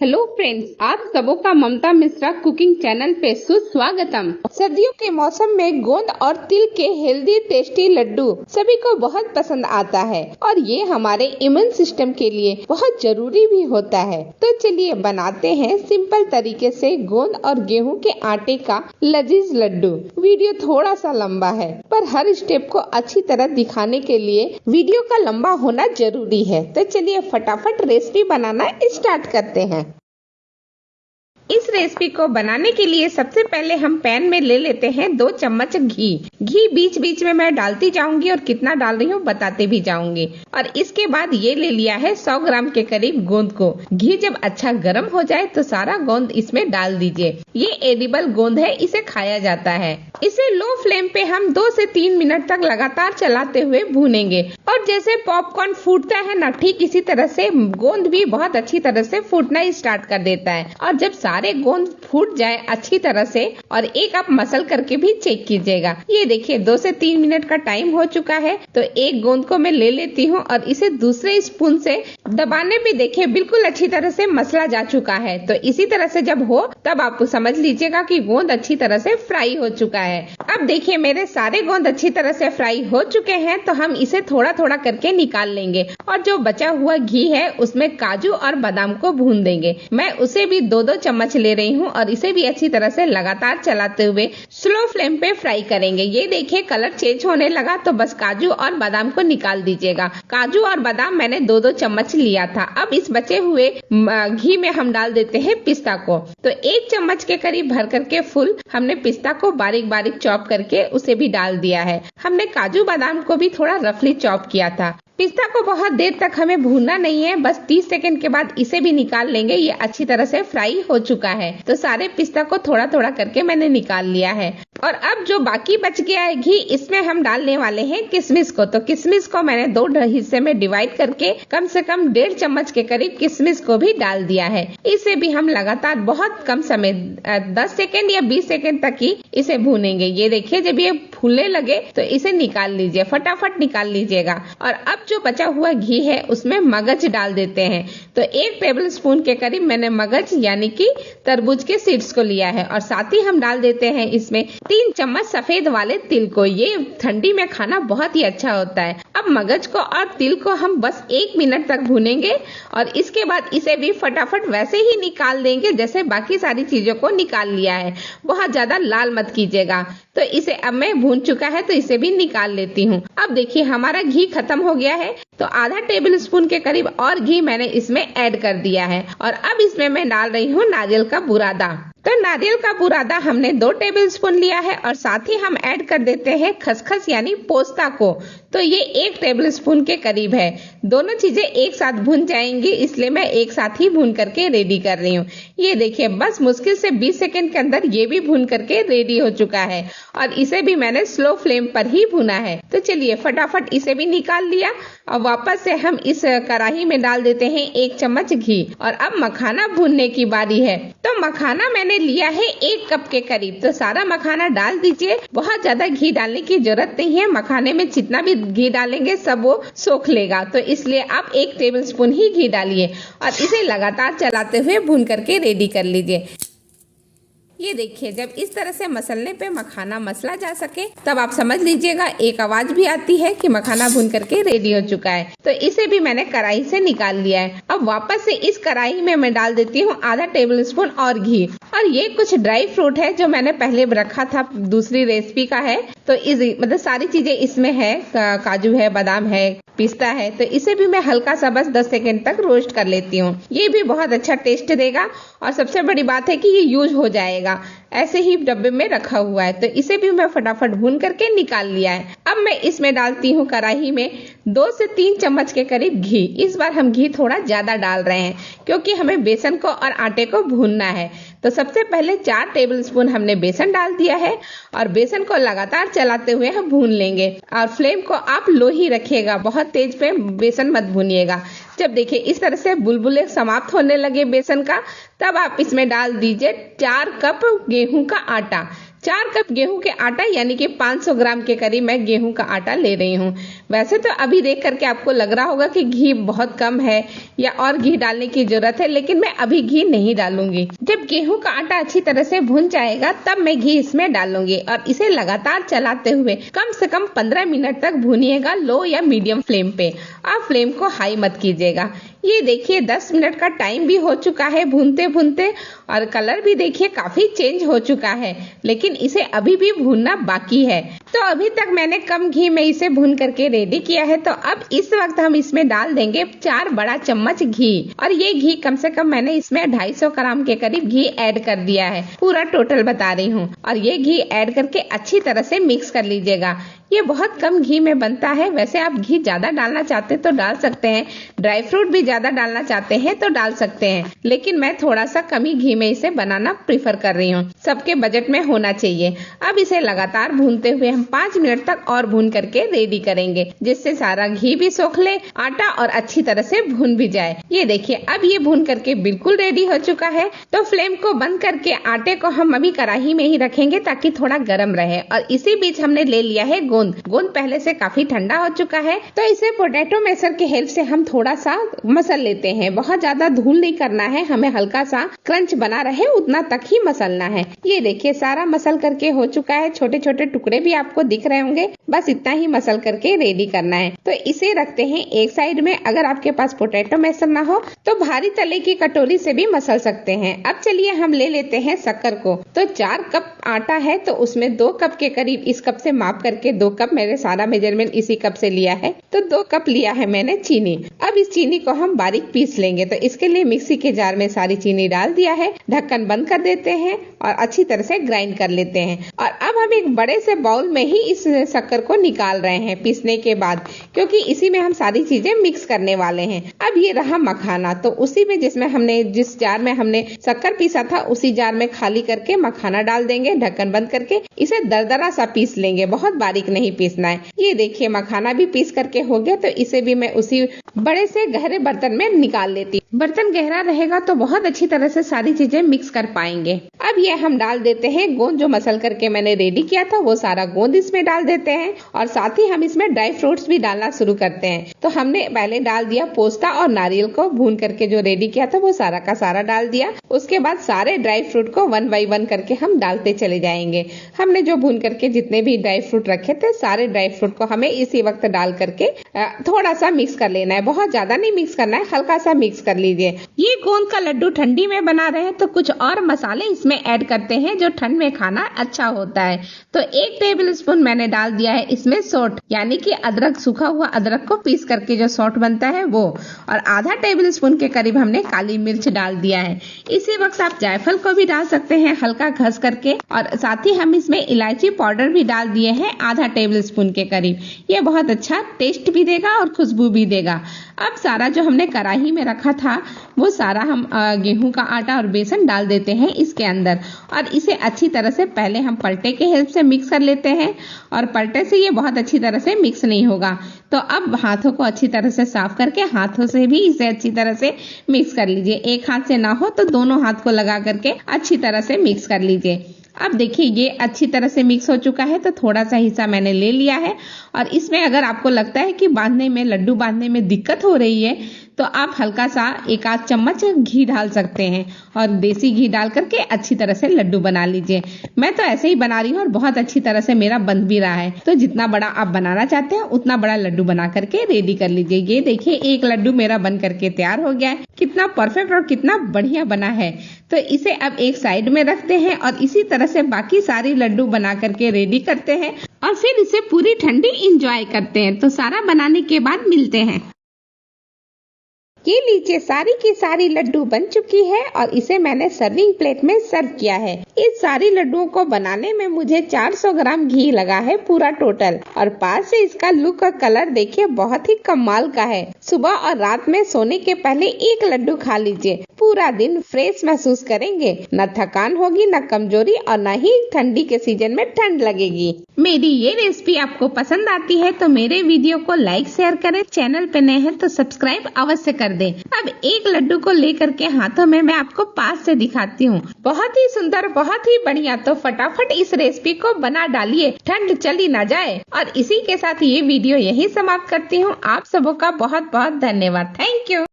Hello friends, आप सबों का ममता मिश्रा कुकिंग चैनल पे सुस्वागतम। सर्दियों के मौसम में गोंद और तिल के हेल्दी टेस्टी लड्डू सभी को बहुत पसंद आता है और ये हमारे इम्यून सिस्टम के लिए बहुत जरूरी भी होता है। तो चलिए बनाते हैं सिंपल तरीके से गोंद और गेहूं के आटे का लजीज लड्डू। वीडियो थोड़ा सा लंबा है पर हर स्टेप को अच्छी तरह दिखाने के लिए वीडियो का लंबा होना जरूरी है। तो चलिए फटाफट रेसिपी बनाना स्टार्ट करते हैं। इस रेसिपी को बनाने के लिए सबसे पहले हम पैन में ले लेते हैं 2 चम्मच घी। घी बीच बीच में मैं डालती जाऊंगी और कितना डाल रही हूँ बताते भी जाऊंगी। और इसके बाद ये ले लिया है 100 ग्राम के करीब गोंद को। घी जब अच्छा गर्म हो जाए तो सारा गोंद इसमें डाल दीजिए। ये एडिबल गोंद है, इसे खाया जाता है। इसे लो फ्लेम पे हम 2 से 3 मिनट तक लगातार चलाते हुए भूनेंगे। और जैसे पॉपकॉर्न फूटता है ना, ठीक इसी तरह से गोंद भी बहुत अच्छी तरह से फूटना स्टार्ट कर देता है। और जब सारे गोंद फूट जाए अच्छी तरह से और एक आप मसल करके भी चेक कीजिएगा। ये देखिए 2 से 3 मिनट का टाइम हो चुका है। तो एक गोंद को मैं ले लेती हूँ और इसे दूसरे स्पून से दबाने पे देखिए बिल्कुल अच्छी तरह से मसला जा चुका है। तो इसी तरह से जब हो तब आप समझ लीजिएगा कि गोंद अच्छी तरह से फ्राई हो चुका है। अब देखिए मेरे सारे गोंद अच्छी तरह से फ्राई हो चुके हैं। तो हम इसे थोड़ा थोड़ा करके निकाल लेंगे और जो बचा हुआ घी है उसमें काजू और बादाम को भून देंगे। मैं उसे भी 2-2 चम्मच ले रही हूँ और इसे भी अच्छी तरह से लगातार चलाते हुए स्लो फ्लेम पे फ्राई करेंगे। ये देखिए कलर चेंज होने लगा तो बस काजू और बादाम को निकाल दीजिएगा। काजू और बादाम मैंने 2-2 चम्मच लिया था। अब इस बचे हुए घी में हम डाल देते हैं पिस्ता को। तो 1 चम्मच के करीब भर करके फुल हमने पिस्ता को बारीक बारीक चॉप करके उसे भी डाल दिया है। हमने काजू बादाम को भी थोड़ा रफली चॉप किया था। पिस्ता को बहुत देर तक हमें भूनना नहीं है, बस 30 सेकंड के बाद इसे भी निकाल लेंगे। ये अच्छी तरह से फ्राई हो चुका है। तो सारे पिस्ता को थोड़ा थोड़ा करके मैंने निकाल लिया है। और अब जो बाकी बच गया है घी, इसमें हम डालने वाले हैं किशमिश को। तो किशमिश को मैंने 2 हिस्से में डिवाइड करके कम से कम 1.5 चम्मच के करीब किशमिश को भी डाल दिया है। इसे भी हम लगातार बहुत कम समय 10 सेकेंड या 20 सेकेंड तक ही इसे भूनेंगे। ये देखिए जब ये फूलने लगे तो इसे निकाल लीजिए, फटाफट निकाल लीजिएगा। और अब जो बचा हुआ घी है उसमें मगज डाल देते हैं। तो 1 टेबल स्पून के करीब मैंने मगज यानी कि तरबूज के सीड्स को लिया है। और साथ ही हम डाल देते हैं इसमें 3 चम्मच सफेद वाले तिल को। ये ठंडी में खाना बहुत ही अच्छा होता है। अब मगज को और तिल को हम बस 1 मिनट तक भूनेंगे और इसके बाद इसे भी फटाफट वैसे ही निकाल देंगे जैसे बाकी सारी चीजों को निकाल लिया है। बहुत ज्यादा लाल मत कीजिएगा। तो इसे अब मैं भून चुका है तो इसे भी निकाल लेती हूँ। अब देखिए हमारा घी खत्म हो गया है। तो आधा टेबल स्पून के करीब और घी मैंने इसमें ऐड कर दिया है। और अब इसमें मैं डाल रही हूँ नारियल का बुरादा। तो नारियल का बुरादा हमने 2 टेबल स्पून लिया है और साथ ही हम ऐड कर देते हैं खसखस यानी पोस्ता को। तो ये 1 टेबल स्पून के करीब है। दोनों चीजें एक साथ भून जाएंगी, इसलिए मैं एक साथ ही भून करके रेडी कर रही हूँ। ये देखिए बस मुश्किल से 20 सेकंड के अंदर ये भी भून करके रेडी हो चुका है और इसे भी मैंने स्लो फ्लेम पर ही भुना है। तो चलिए फटाफट इसे भी निकाल लिया और वापस से हम इस कढ़ाई में डाल देते हैं 1 चम्मच घी। और अब मखाना भूनने की बारी है। तो मखाना मैंने लिया है 1 कप के करीब। तो सारा मखाना डाल दीजिए। बहुत ज्यादा घी डालने की जरूरत नहीं है, मखाने में जितना भी घी डालेंगे सब वो सोख लेगा। तो इसलिए आप 1 टेबल स्पून ही घी डालिए और इसे लगातार चलाते हुए भून करके रेडी कर लीजिए। ये देखिए जब इस तरह से मसलने पे मखाना मसला जा सके तब आप समझ लीजिएगा एक आवाज भी आती है कि मखाना भून करके रेडी हो चुका है। तो इसे भी मैंने कढ़ाई से निकाल लिया है। अब वापस से इस कढ़ाई में मैं डाल देती हूँ आधा टेबल स्पून और घी। और ये कुछ ड्राई फ्रूट है जो मैंने पहले रखा था, दूसरी रेसिपी का है। तो मतलब सारी चीजें इसमें है, काजू है, बादाम है, पिस्ता है। तो इसे भी मैं हल्का सा बस 10 सेकंड तक रोस्ट कर लेती हूँ। ये भी बहुत अच्छा टेस्ट देगा और सबसे बड़ी बात है कि ये यूज हो जाएगा। ऐसे ही डब्बे में रखा हुआ है। तो इसे भी मैं फटाफट भून करके निकाल लिया है। अब मैं इसमें डालती हूँ कढ़ाई में 2 से 3 चम्मच के करीब घी। इस बार हम घी थोड़ा ज्यादा डाल रहे हैं क्योंकि हमें बेसन को और आटे को भूनना है। तो सबसे पहले 4 टेबल स्पून हमने बेसन डाल दिया है और बेसन को लगातार चलाते हुए हम भून लेंगे। और फ्लेम को आप लो ही रखिएगा, बहुत तेज पे बेसन मत भूनिएगा। जब देखिए इस तरह से बुलबुले समाप्त होने लगे बेसन का, तब आप इसमें डाल दीजिए 4 कप गेहूं का आटा। 4 कप गेहूं के आटा यानी कि 500 ग्राम के करीब मैं गेहूं का आटा ले रही हूँ। वैसे तो अभी देख करके आपको लग रहा होगा कि घी बहुत कम है या और घी डालने की जरूरत है, लेकिन मैं अभी घी नहीं डालूंगी। जब गेहूं का आटा अच्छी तरह से भुन जाएगा तब मैं घी इसमें डालूंगी और इसे लगातार चलाते हुए कम से कम 15 मिनट तक भूनिएगा, लो या मीडियम फ्लेम पे। आप फ्लेम को हाई मत कीजिएगा। ये देखिए 10 मिनट का टाइम भी हो चुका है भूनते भूनते और कलर भी देखिए काफी चेंज हो चुका है, लेकिन इसे अभी भी भूनना बाकी है। तो अभी तक मैंने कम घी में इसे भून करके रेडी किया है। तो अब इस वक्त हम इसमें डाल देंगे 4 बड़ा चम्मच घी और ये घी कम से कम मैंने इसमें 250 ग्राम के करीब घी ऐड कर दिया है, पूरा टोटल बता रही हूँ। और ये घी ऐड करके अच्छी तरह से मिक्स कर लीजिएगा। ये बहुत कम घी में बनता है। वैसे आप घी ज्यादा डालना चाहते तो डाल सकते हैं, ड्राई फ्रूट भी ज्यादा डालना चाहते हैं तो डाल सकते हैं, लेकिन मैं थोड़ा सा कम ही घी में इसे बनाना प्रीफर कर रही हूँ। सबके बजट में होना चाहिए। अब इसे लगातार भूनते हुए हम 5 मिनट तक और भून करके रेडी करेंगे, जिससे सारा घी भी सोख ले आटा और अच्छी तरह से भून भी जाए। ये देखिए अब ये भून करके बिल्कुल रेडी हो चुका है। तो फ्लेम को बंद करके आटे को हम अभी कढ़ाई में ही रखेंगे ताकि थोड़ा गर्म रहे। और इसी बीच हमने ले लिया है गोंद पहले से काफी ठंडा हो चुका है, तो इसे पोटैटो मैशर के हेल्प से हम थोड़ा सा मसल लेते हैं। बहुत ज्यादा धूल नहीं करना है, हमें हल्का सा क्रंच बना रहे उतना तक ही मसलना है। ये देखिए सारा मसल करके हो चुका है, छोटे छोटे टुकड़े भी आपको दिख रहे होंगे, बस इतना ही मसल करके रेडी करना है। तो इसे रखते हैं एक साइड में। अगर आपके पास पोटैटो मैशर ना हो तो भारी तले की कटोरी से भी मसल सकते हैं। अब चलिए हम ले लेते हैं शक्कर को। तो 4 कप आटा है तो उसमें 2 कप के करीब, इस कप से माप करके 2 कप, मैंने सारा मेजरमेंट इसी कप से लिया है, तो 2 कप लिया है मैंने चीनी। अब इस चीनी को हम बारीक पीस लेंगे। तो इसके लिए मिक्सी के जार में सारी चीनी डाल दिया है, ढक्कन बंद कर देते हैं और अच्छी तरह से ग्राइंड कर लेते हैं। और अब हम एक बड़े से बाउल में ही इस शक्कर को निकाल रहे हैं पीसने के बाद, क्योंकि इसी में हम सारी चीजें मिक्स करने वाले हैं। अब ये रहा मखाना, तो उसी में जिस जार में हमने शक्कर पीसा था उसी जार में खाली करके मखाना डाल देंगे, ढक्कन बंद करके इसे दरदरा सा पीस लेंगे, बहुत बारीक नहीं पीसना है। ये देखिए मखाना भी पीस करके हो गया। तो इसे भी मैं उसी बड़े से गहरे बर्तन में निकाल लेती हूँ। बर्तन गहरा रहेगा तो बहुत अच्छी तरह से सारी चीजें मिक्स कर पाएंगे। अब ये हम डाल देते हैं गोंद, जो मसल करके मैंने रेडी किया था वो सारा गोंद इसमें डाल देते हैं और साथ ही हम इसमें ड्राई फ्रूट्स भी डालना शुरू करते हैं। तो हमने पहले डाल दिया पोस्ता और नारियल को भून करके जो रेडी किया था वो सारा का सारा डाल दिया। उसके बाद सारे ड्राई फ्रूट को 1 बाय 1 करके हम डालते चले जाएंगे। हमने जो भून करके जितने भी ड्राई फ्रूट रखे थे सारे ड्राई फ्रूट को हमें इसी वक्त डाल करके थोड़ा सा मिक्स कर लेना है, बहुत ज्यादा नहीं मिक्स करना है, हल्का सा मिक्स कर लीजिए। ये गोंद का लड्डू ठंडी में बना रहे हैं तो कुछ और मसाले इसमें ऐड करते हैं जो ठंड में खाना अच्छा होता है। तो 1 टेबलस्पून मैंने डाल दिया है इसमें सौंठ, यानी कि अदरक, सूखा हुआ अदरक को पीस करके जो सौंठ बनता है वो, और आधा टेबलस्पून के करीब हमने काली मिर्च डाल दिया है। इसी वक्त आप जायफल को भी डाल सकते हैं हल्का घस करके, और साथ ही हम इसमें इलायची पाउडर भी डाल दिए हैं आधा टेबलस्पून के करीब। ये बहुत अच्छा टेस्ट भी देगा और खुशबू भी देगा। अब सारा जो हमने कढ़ाई में रखा था वो सारा हम गेहूं का आटा और बेसन डाल देते हैं इसके अंदर, और इसे अच्छी तरह से पहले हम पलटे के हेल्प से मिक्स कर लेते हैं, और पलटे से ये बहुत अच्छी तरह से मिक्स नहीं होगा। तो अब हाथों को अच्छी तरह से साफ करके हाथों से भी इसे अच्छी तरह से मिक्स कर लीजिए। एक हाथ से ना हो तो दोनों हाथ को लगा करके अच्छी तरह से मिक्स कर लीजिए। अब देखिए ये अच्छी तरह से मिक्स हो चुका है, तो थोड़ा सा हिस्सा मैंने ले लिया है, और इसमें अगर आपको लगता है कि लड्डू बांधने में दिक्कत हो रही है तो आप हल्का सा 1 आध चम्मच घी डाल सकते हैं, और देसी घी डाल करके अच्छी तरह से लड्डू बना लीजिए। मैं तो ऐसे ही बना रही हूँ और बहुत अच्छी तरह से मेरा बन भी रहा है। तो जितना बड़ा आप बनाना चाहते हैं उतना बड़ा लड्डू बना करके रेडी कर लीजिए। ये देखिए 1 लड्डू मेरा बन करके तैयार हो गया है, कितना परफेक्ट और कितना बढ़िया बना है। तो इसे अब एक साइड में रखते हैं और इसी तरह से बाकी सारी लड्डू बना करके रेडी करते हैं, और फिर इसे पूरी ठंडी इंजॉय करते हैं। तो सारा बनाने के बाद मिलते हैं। ये लीजिए सारी की सारी लड्डू बन चुकी है और इसे मैंने सर्विंग प्लेट में सर्व किया है। इस सारी लड्डुओं को बनाने में मुझे 400 ग्राम घी लगा है पूरा टोटल, और पास से इसका लुक और कलर देखिए बहुत ही कमाल का है। सुबह और रात में सोने के पहले 1 लड्डू खा लीजिए, पूरा दिन फ्रेश महसूस करेंगे, न थकान होगी, न कमजोरी, और न ही ठंडी के सीजन में ठंड लगेगी। मेरी ये रेसिपी आपको पसंद आती है तो मेरे वीडियो को लाइक शेयर करें, चैनल पे नए हैं तो सब्सक्राइब अवश्य कर कर दें। अब एक लड्डू को लेकर के हाथों में मैं आपको पास से दिखाती हूँ। बहुत ही सुंदर, बहुत ही बढ़िया। तो फटाफट इस रेसिपी को बना डालिए, ठंड चली ना जाए। और इसी के साथ ये वीडियो यही समाप्त करती हूँ। आप सबों का बहुत बहुत धन्यवाद। Thank you.